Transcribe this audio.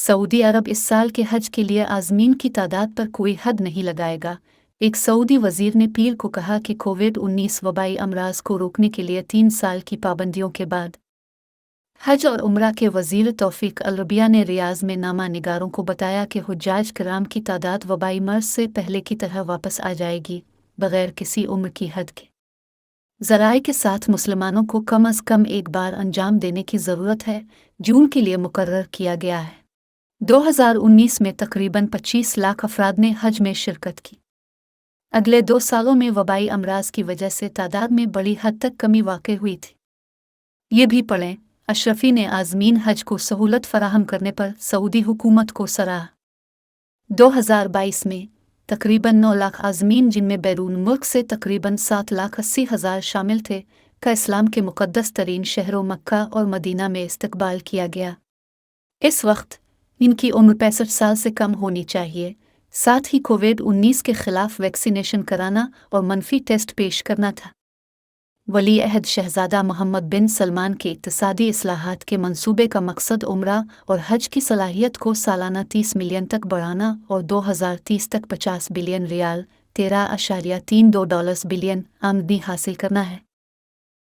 Saudi अरब इस साल के हज के लिए आज़मीन की तादाद पर कोई हद नहीं लगाएगा। एक सऊदी वजीर ने पीर को कहा कि कोविड-19 वबाई अमराज को रोकने के लिए 3 साल की पाबंदियों के बाद हज और उम्रा के वजीर तौफीक अल-रबिया ने रियाज में नामा निगारों को बताया कि हुज्जाज कराम की तादाद वबाई मर्ज से पहले की तरह वापस आ जाएगी, बगैर किसी उम्र की हद के। ज़राए के साथ मुसलमानों को कम अज़ कम एक बार अंजाम देने की ज़रूरत है, जून के लिए मुकर्रर किया गया है। 2019 में तकरीबन 25 लाख अफराद ने हज में शिरकत की। अगले 2 सालों में वबाई अमराज की वजह से तादाद में बड़ी हद तक कमी वाक़ई हुई थी। ये भी पढ़ें, अशरफी ने आज़मीन हज को सहूलत फराहम करने पर सऊदी हुकूमत को सराहा। 2022 में तकरीबन 9 लाख आज़मीन, जिनमें बैरून मुल्क से तकरीबन 7,80,000 शामिल थे, का इस्लाम के मुक़द्दस तरीन शहरों मक्का और मदीना में इस्तकबाल किया गया। इस वक्त इनकी उम्र 65 साल से कम होनी चाहिए। साथ ही कोविड-19 के खिलाफ वैक्सीनेशन कराना और मनफी टेस्ट पेश करना था। वली अहद शहजादा मोहम्मद बिन सलमान के इक़्तिसादी इस्लाहात के मंसूबे का मकसद उम्रा और हज की सलाहियत को सालाना 30 मिलियन तक बढ़ाना और 2030 तक 50 बिलियन रियाल ($13.32 बिलियन) आमदनी हासिल करना है।